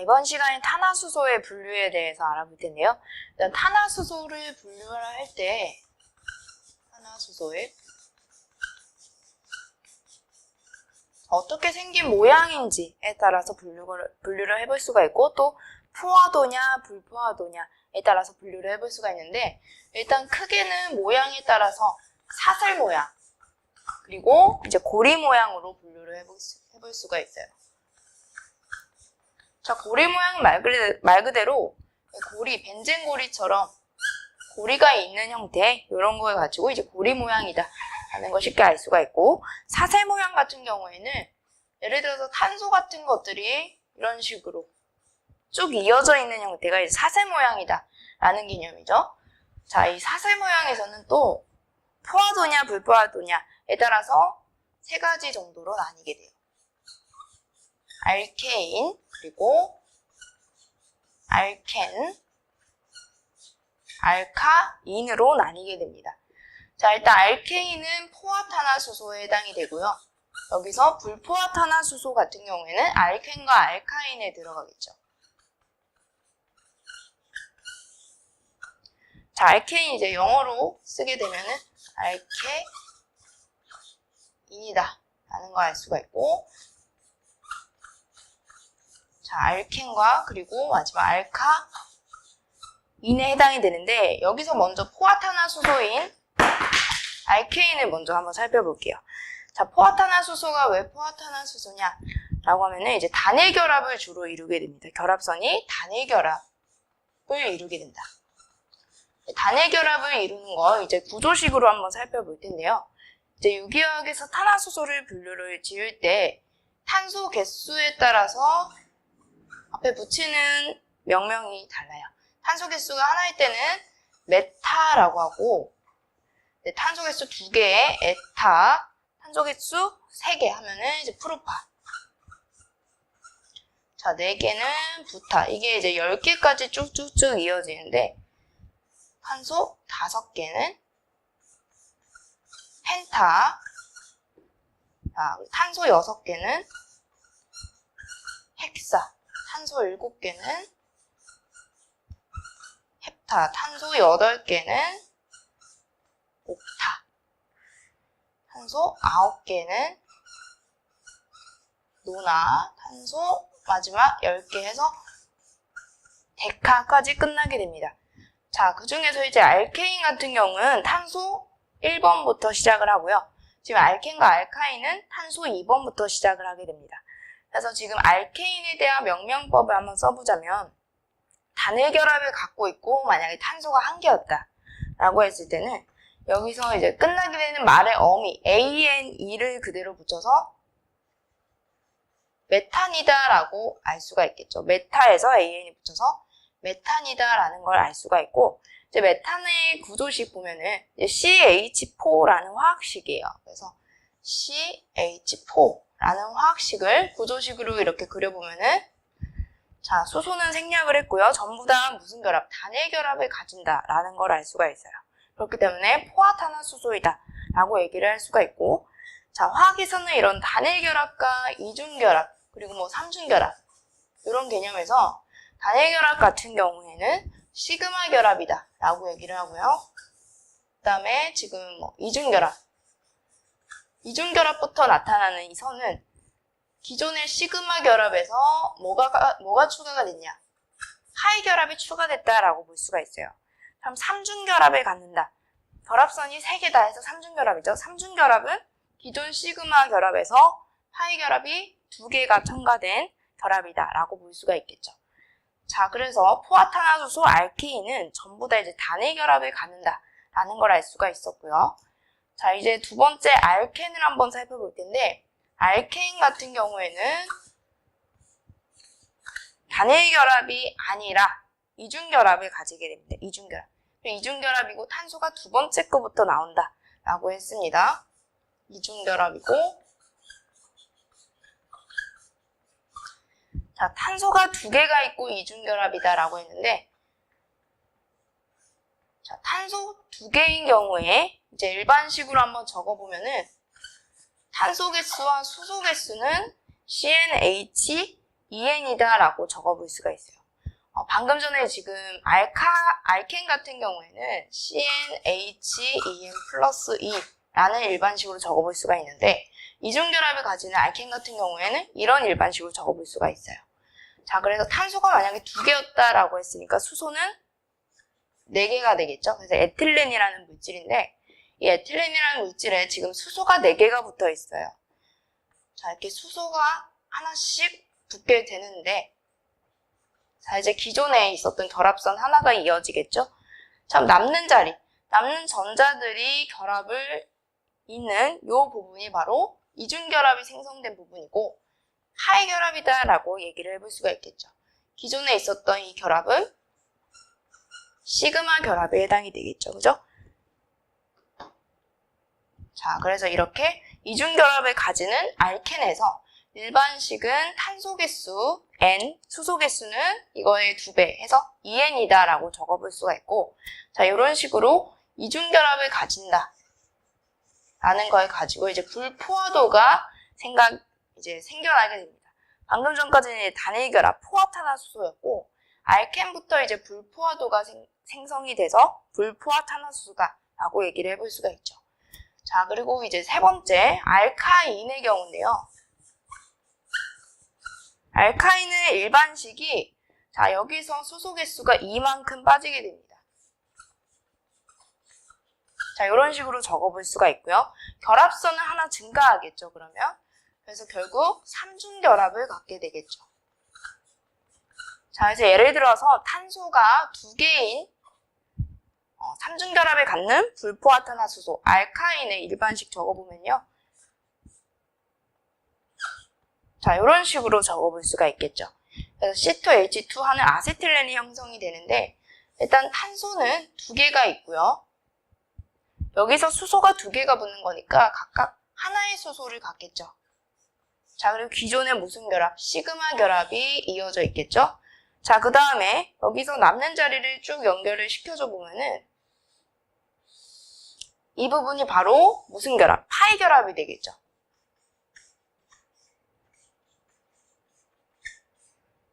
이번 시간에 탄화수소의 분류에 대해서 알아볼 텐데요. 일단 탄화수소를 분류를 할 때 탄화수소의 어떻게 생긴 모양인지에 따라서 분류를 해볼 수가 있고, 또 포화도냐 불포화도냐에 따라서 분류를 해볼 수가 있는데, 일단 크게는 모양에 따라서 사슬 모양 그리고 이제 고리 모양으로 분류를 해볼 수가 있어요. 자, 고리 모양은 말 그대로 고리, 벤젠 고리처럼 고리가 있는 형태, 이런 걸 가지고 이제 고리 모양이다 라는 걸 쉽게 알 수가 있고, 사슬 모양 같은 경우에는 예를 들어서 탄소 같은 것들이 이런 식으로 쭉 이어져 있는 형태가 이제 사슬 모양이다 라는 개념이죠. 자, 이 사슬 모양에서는 또 포화도냐 불포화도냐에 따라서 세 가지 정도로 나뉘게 돼요. 알케인, 그리고 알켄, 알카인으로 나뉘게 됩니다. 자, 일단 알케인은 포화탄화수소에 해당이 되고요. 여기서 불포화탄화수소 같은 경우에는 알켄과 알카인에 들어가겠죠. 자, 알케인 이제 영어로 쓰게 되면은 알케인이다 라는 걸 알 수가 있고, 자, 알켄과 그리고 마지막 알카인에 해당이 되는데, 여기서 먼저 포화탄화수소인 알케인을 먼저 한번 살펴볼게요. 자, 포화탄화수소가 왜 포화탄화수소냐 라고 하면은 이제 단일결합을 주로 이루게 됩니다. 결합선이 단일결합을 이루게 된다. 단일결합을 이루는 거 이제 구조식으로 한번 살펴볼 텐데요. 이제 유기화학에서 탄화수소를 분류를 지을 때 탄소 개수에 따라서 앞에 붙이는 명명이 달라요. 탄소 개수가 하나일 때는 메타라고 하고, 탄소 개수 2개에 에타, 탄소 개수 3개 하면은 이제 프로파. 자, 4개는 부타. 이게 이제 10개까지 쭉쭉쭉 이어지는데, 탄소 5개는 펜타. 자, 탄소 6개는 헥사. 탄소 7개는 헵타. 탄소 8개는 옥타. 탄소 9개는 노나. 탄소 마지막 10개 해서 데카까지 끝나게 됩니다. 자, 그 중에서 이제 알케인 같은 경우는 탄소 1번부터 시작을 하고요. 지금 알켄과 알카인은 탄소 2번부터 시작을 하게 됩니다. 그래서 지금 알케인에 대한 명명법을 한번 써보자면, 단일결합을 갖고 있고 만약에 탄소가 1개였다 라고 했을 때는 여기서 이제 끝나게 되는 말의 어미 ANE를 그대로 붙여서 메탄이다 라고 알 수가 있겠죠. 메타에서 AN이 붙여서 메탄이다 라는 걸 알 수가 있고, 이제 메탄의 구조식 보면은 이제 CH4라는 화학식이에요. 그래서 CH4라는 화학식을 구조식으로 이렇게 그려보면은, 자, 수소는 생략을 했고요. 전부 다 무슨 결합? 단일결합을 가진다 라는 걸 알 수가 있어요. 그렇기 때문에 포화탄화수소이다 라고 얘기를 할 수가 있고, 자, 화학에서는 이런 단일결합과 이중결합, 그리고 뭐 삼중결합, 이런 개념에서 단일결합 같은 경우에는 시그마 결합이다 라고 얘기를 하고요. 그 다음에 지금 뭐 이중결합부터 나타나는 이 선은 기존의 시그마 결합에서 뭐가 추가가 됐냐? 하이 결합이 추가됐다라고 볼 수가 있어요. 그럼 삼중결합을 갖는다. 결합선이 3개다 해서 삼중결합이죠. 삼중결합은 기존 시그마 결합에서 하이 결합이 2개가 첨가된 결합이다 라고 볼 수가 있겠죠. 자, 그래서 포화탄화수소 알케인은 전부 다 이제 단일결합을 갖는다 라는 걸 알 수가 있었고요. 자, 이제 두 번째 알켄을 한번 살펴볼 텐데, 알케인 같은 경우에는 단일결합이 아니라 이중결합을 가지게 됩니다. 이중결합이고 탄소가 두 번째 거부터 나온다 라고 했습니다. 이중결합이고, 자, 탄소가 2개가 있고 이중결합이다 라고 했는데, 자, 탄소 2개인 경우에 이제 일반식으로 한번 적어보면은 탄소 개수와 수소 개수는 CnH2 2N이다 라고 적어볼 수가 있어요. 방금 전에 지금 알켄 같은 경우에는 CnHEn 플러스 2라는 일반식으로 적어볼 수가 있는데 이중결합을 가지는 알켄 같은 경우에는 이런 일반식으로 적어볼 수가 있어요. 자, 그래서 탄소가 만약에 2개였다라고 했으니까 수소는 4개가 되겠죠. 그래서 에틸렌이라는 물질인데 이 에틸렌이라는 물질에 지금 수소가 4개가 붙어 있어요. 자, 이렇게 수소가 하나씩 붙게 되는데 자, 이제 기존에 있었던 결합선 하나가 이어지겠죠. 참 남는 전자들이 결합을 잇는 이 부분이 바로 이중결합이 생성된 부분이고 하이 결합이다라고 얘기를 해볼 수가 있겠죠. 기존에 있었던 이 결합은 시그마 결합에 해당이 되겠죠. 그죠? 자, 그래서 이렇게 이중결합을 가지는 알켄에서 일반식은 탄소 개수 N, 수소 개수는 이거의 2배 해서 2N이다 라고 적어볼 수가 있고 자, 이런 식으로 이중결합을 가진다 라는 걸 가지고 이제 불포화도가 생겨나게 됩니다. 방금 전까지는 단일결합 포화탄화수소였고 알켄부터 이제 불포화도가 생성이 돼서 불포화탄화수소다 라고 얘기를 해볼 수가 있죠. 자, 그리고 이제 세 번째 알카인의 경우인데요. 알카인의 일반식이 자, 여기서 수소 개수가 2만큼 빠지게 됩니다. 자, 이런 식으로 적어볼 수가 있고요. 결합선은 하나 증가하겠죠, 그러면. 그래서 결국 3중결합을 갖게 되겠죠. 자, 이제 예를 들어서 탄소가 2개인 3중결합을 갖는 불포화탄화수소, 알카인의 일반식 적어보면요. 자, 이런 식으로 적어볼 수가 있겠죠. 그래서 C2H2 하는 아세틸렌이 형성이 되는데 일단 탄소는 2개가 있고요. 여기서 수소가 2개가 붙는 거니까 각각 하나의 수소를 갖겠죠. 자, 그리고 기존의 무슨 결합? 시그마 결합이 이어져 있겠죠. 자, 그 다음에 여기서 남는 자리를 쭉 연결을 시켜줘 보면은 이 부분이 바로 무슨 결합? 파이 결합이 되겠죠.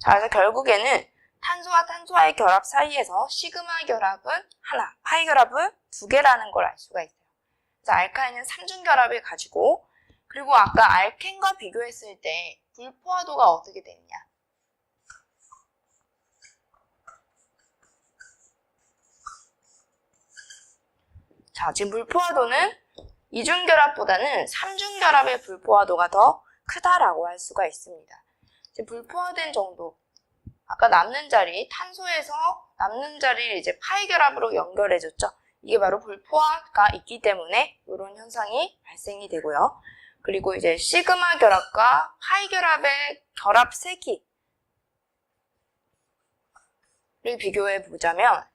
자, 그래서 결국에는 탄소와 탄소와의 결합 사이에서 시그마 결합은 하나, 파이 결합은 2개라는 걸 알 수가 있어요. 그래서 알카인은 3중 결합을 가지고 그리고 아까 알켄과 비교했을 때 불포화도가 어떻게 되느냐? 자, 지금 불포화도는 이중결합보다는 3중결합의 불포화도가 더 크다라고 할 수가 있습니다. 지금 불포화된 정도, 아까 남는 자리, 탄소에서 남는 자리를 이제 파이 결합으로 연결해줬죠. 이게 바로 불포화가 있기 때문에 이런 현상이 발생이 되고요. 그리고 이제 시그마 결합과 파이 결합의 결합 세기를 비교해 보자면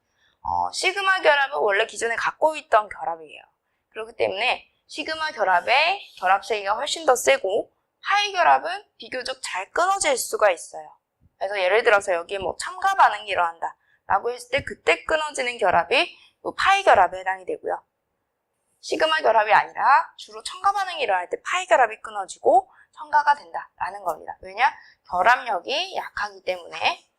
시그마 결합은 원래 기존에 갖고 있던 결합이에요. 그렇기 때문에 시그마 결합의 결합 세기가 훨씬 더 세고 파이 결합은 비교적 잘 끊어질 수가 있어요. 그래서 예를 들어서 여기에 뭐 첨가 반응이 일어난다 라고 했을 때 그때 끊어지는 결합이 파이 결합에 해당이 되고요. 시그마 결합이 아니라 주로 첨가 반응이 일어날 때 파이 결합이 끊어지고 첨가가 된다라는 겁니다. 왜냐? 결합력이 약하기 때문에.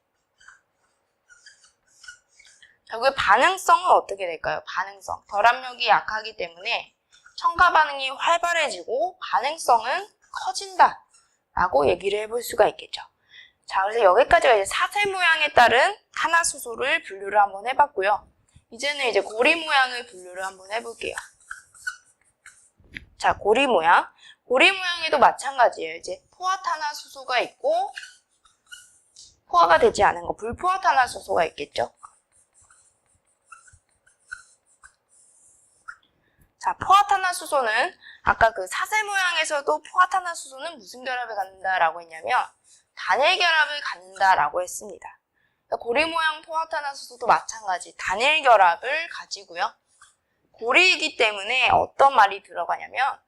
결국 반응성은 어떻게 될까요? 반응성. 결합력이 약하기 때문에 첨가 반응이 활발해지고 반응성은 커진다라고 얘기를 해볼 수가 있겠죠. 자, 그래서 여기까지가 이제 사슬 모양에 따른 탄화수소를 분류를 한번 해봤고요. 이제는 이제 고리 모양을 분류를 한번 해볼게요. 자, 고리 모양. 고리 모양에도 마찬가지예요. 이제 포화탄화수소가 있고 포화가 되지 않은 거, 불포화탄화수소가 있겠죠. 자, 포화탄화수소는 아까 그 사슬 모양에서도 포화탄화수소는 무슨 결합을 갖는다라고 했냐면 단일 결합을 갖는다라고 했습니다. 고리 모양 포화탄화수소도 마찬가지 단일 결합을 가지고요. 고리이기 때문에 어떤 말이 들어가냐면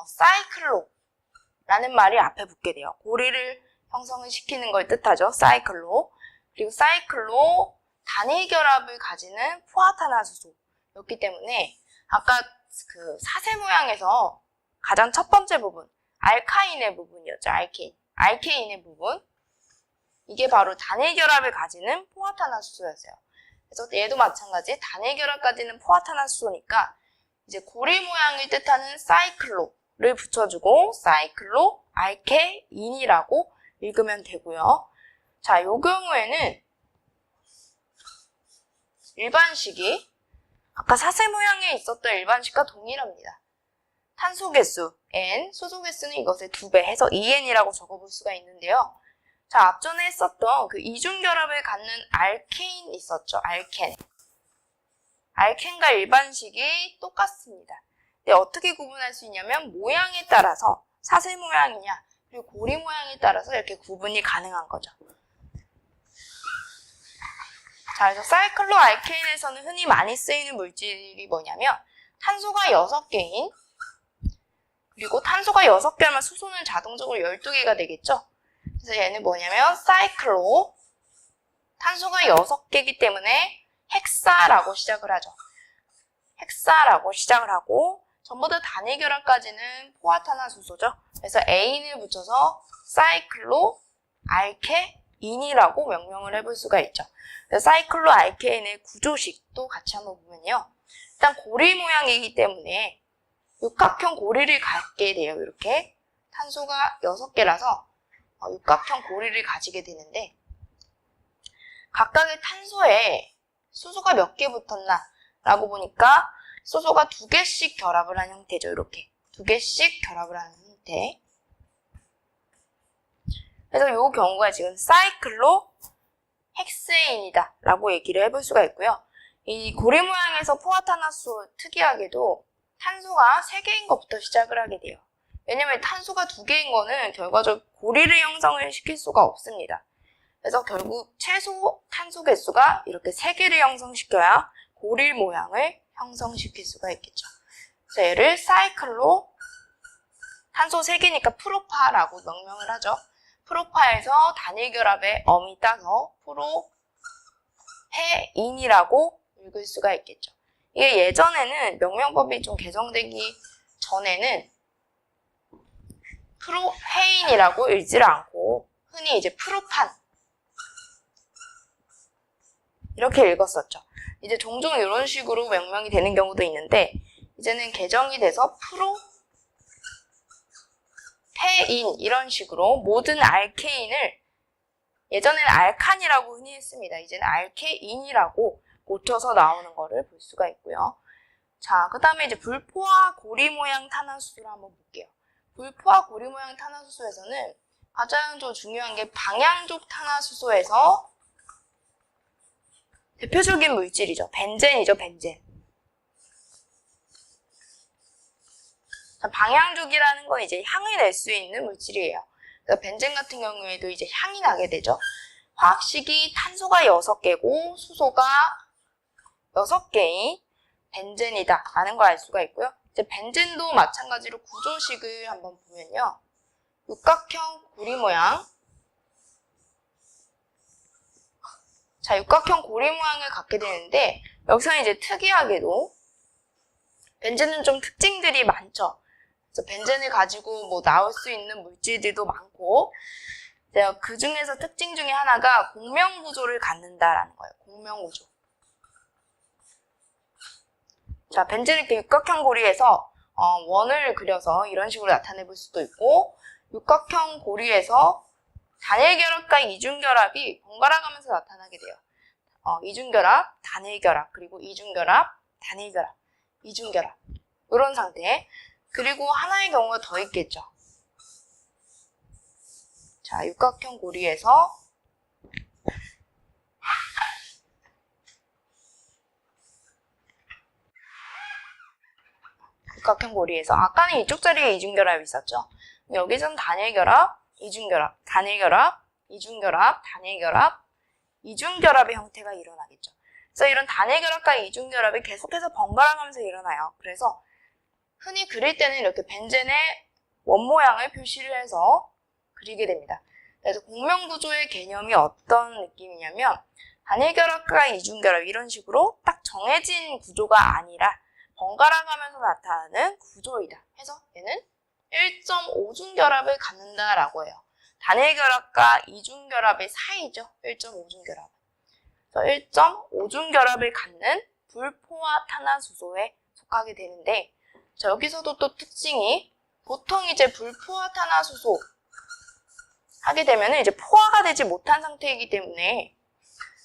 사이클로라는 말이 앞에 붙게 돼요. 고리를 형성을 시키는 걸 뜻하죠. 사이클로. 그리고 사이클로 단일 결합을 가지는 포화탄화수소였기 때문에 아까 그 사슬 모양에서 가장 첫 번째 부분 알카인의 부분이었죠. 알케인의 부분. 이게 바로 단일결합을 가지는 포화탄화수소였어요. 그래서 얘도 마찬가지 단일결합 가지는 포화탄화수소니까 이제 고리 모양을 뜻하는 사이클로를 붙여주고 사이클로 알케인이라고 읽으면 되고요. 자, 요 경우에는 일반식이 아까 사슬 모양에 있었던 일반식과 동일합니다. 탄소 개수 N, 수소 개수는 이것의 2배 해서 2N이라고 적어볼 수가 있는데요. 자, 앞전에 했었던 그 이중결합을 갖는 알케인 있었죠. 알켄과 일반식이 똑같습니다. 근데 어떻게 구분할 수 있냐면 모양에 따라서 사슬 모양이냐 그리고 고리 모양에 따라서 이렇게 구분이 가능한 거죠. 자, 그래서 사이클로알케인에서는 흔히 많이 쓰이는 물질이 뭐냐면 탄소가 6개인 그리고 탄소가 6개면 수소는 자동적으로 12개가 되겠죠. 그래서 얘는 뭐냐면 사이클로 탄소가 6개이기 때문에 헥사라고 시작을 하죠. 헥사라고 시작을 하고 전부 다 단일결합까지는 포화탄화수소죠. 그래서 A인을 붙여서 사이클로 알케인이라고 명명을 해볼 수가 있죠. 그래서 사이클로 알케인의 구조식도 같이 한번 보면요. 일단 고리 모양이기 때문에 육각형 고리를 갖게 돼요. 이렇게 탄소가 6개라서 육각형 고리를 가지게 되는데 각각의 탄소에 수소가 몇 개 붙었나 라고 보니까 수소가 2개씩 결합을 한 형태죠. 이렇게 2개씩 결합을 하는 형태. 그래서 이 경우가 지금 사이클로 헥세인이다 라고 얘기를 해볼 수가 있고요. 이 고리 모양에서 포화탄화수소 특이하게도 탄소가 3개인 것부터 시작을 하게 돼요. 왜냐면 탄소가 2개인 거는 결과적으로 고리를 형성을 시킬 수가 없습니다. 그래서 결국 최소 탄소 개수가 이렇게 3개를 형성시켜야 고리 모양을 형성시킬 수가 있겠죠. 그래서 얘를 사이클로 탄소 3개니까 프로파라고 명명을 하죠. 프로파에서 단일결합의 엄이 따서 프로헤인이라고 읽을 수가 있겠죠. 이게 예전에는 명명법이 좀 개정되기 전에는 프로헤인이라고 읽지를 않고 흔히 이제 프로판 이렇게 읽었었죠. 이제 종종 이런 식으로 명명이 되는 경우도 있는데 이제는 개정이 돼서 프로페인 이런 식으로 모든 알케인을 예전에는 알칸이라고 흔히 했습니다. 이제는 알케인이라고 고쳐서 나오는 거를 볼 수가 있고요. 자, 그 다음에 이제 불포화 고리 모양 탄화수소를 한번 볼게요. 불포화 고리 모양 탄화수소에서는 가장 좀 중요한 게 방향족 탄화수소에서 대표적인 물질이죠. 벤젠이죠, 벤젠. 자, 방향족이라는 건 이제 향을 낼 수 있는 물질이에요. 그래서 벤젠 같은 경우에도 이제 향이 나게 되죠. 화학식이 탄소가 6개고 수소가 6개인 벤젠이다 라는 걸 알 수가 있고요. 이제 벤젠도 마찬가지로 구조식을 한번 보면요. 육각형 고리 모양. 자, 육각형 고리 모양을 갖게 되는데 여기서는 이제 특이하게도 벤젠은 좀 특징들이 많죠. 그래서 벤젠을 가지고 뭐 나올 수 있는 물질들도 많고 그 중에서 특징 중에 하나가 공명구조를 갖는다라는 거예요. 공명구조. 자, 벤젠을 이렇게 육각형 고리에서 원을 그려서 이런 식으로 나타내 볼 수도 있고 육각형 고리에서 단일결합과 이중결합이 번갈아 가면서 나타나게 돼요. 이중결합, 단일결합, 그리고 이중결합, 단일결합, 이중결합 이런 상태. 그리고 하나의 경우가 더 있겠죠. 자, 육각형 고리에서 육각형 고리에서 아까는 이쪽 자리에 이중결합이 있었죠. 여기서는 단일결합, 이중결합, 단일결합, 이중결합, 단일결합, 이중결합의 형태가 일어나겠죠. 그래서 이런 단일결합과 이중결합이 계속해서 번갈아 가면서 일어나요. 그래서 흔히 그릴 때는 이렇게 벤젠의 원 모양을 표시를 해서 그리게 됩니다. 그래서 공명구조의 개념이 어떤 느낌이냐면 단일결합과 이중결합 이런 식으로 딱 정해진 구조가 아니라 번갈아 가면서 나타나는 구조이다 해서 얘는 1.5중결합을 갖는다라고 해요. 단일 결합과 이중 결합의 사이죠. 1.5중 결합. 그래서 1.5중 결합을 갖는 불포화 탄화수소에 속하게 되는데, 자, 여기서도 또 특징이 보통 이제 불포화 탄화수소 하게 되면은 이제 포화가 되지 못한 상태이기 때문에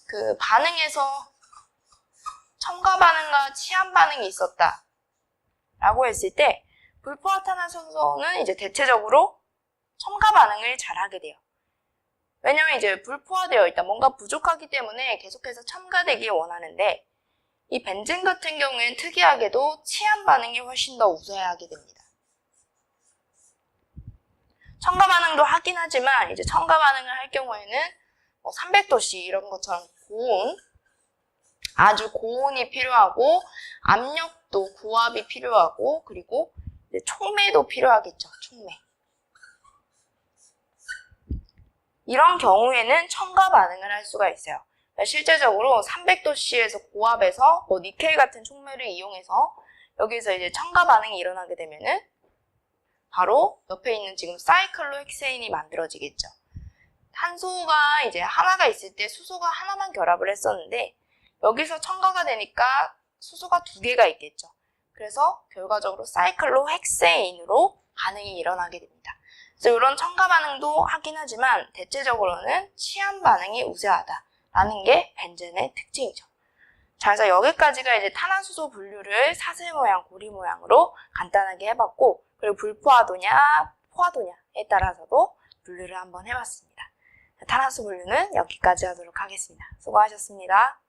그 반응에서 첨가 반응과 치환 반응이 있었다 라고 했을 때 불포화 탄화수소는 이제 대체적으로 첨가 반응을 잘 하게 돼요. 왜냐면 이제 불포화되어 있다, 뭔가 부족하기 때문에 계속해서 첨가되길 원하는데, 이 벤젠 같은 경우에는 특이하게도 치환 반응이 훨씬 더 우세하게 됩니다. 첨가 반응도 하긴 하지만 이제 첨가 반응을 할 경우에는 300도씨 이런 것처럼 아주 고온이 필요하고, 압력도 고압이 필요하고, 그리고 이제 촉매도 필요하겠죠. 촉매. 이런 경우에는 첨가 반응을 할 수가 있어요. 실제적으로 300도씨에서 고압에서 니켈 같은 촉매를 이용해서 여기서 이제 첨가 반응이 일어나게 되면은 바로 옆에 있는 지금 사이클로헥세인이 만들어지겠죠. 탄소가 이제 하나가 있을 때 수소가 하나만 결합을 했었는데, 여기서 첨가가 되니까 수소가 2개가 있겠죠. 그래서 결과적으로 사이클로헥세인으로 반응이 일어나게 됩니다. 그래서 이런 첨가 반응도 하긴 하지만 대체적으로는 치환 반응이 우세하다라는 게 벤젠의 특징이죠. 자, 그래서 여기까지가 이제 탄화수소 분류를 사슬 모양, 고리 모양으로 간단하게 해봤고, 그리고 불포화도냐, 포화도냐에 따라서도 분류를 한번 해봤습니다. 탄화수소 분류는 여기까지 하도록 하겠습니다. 수고하셨습니다.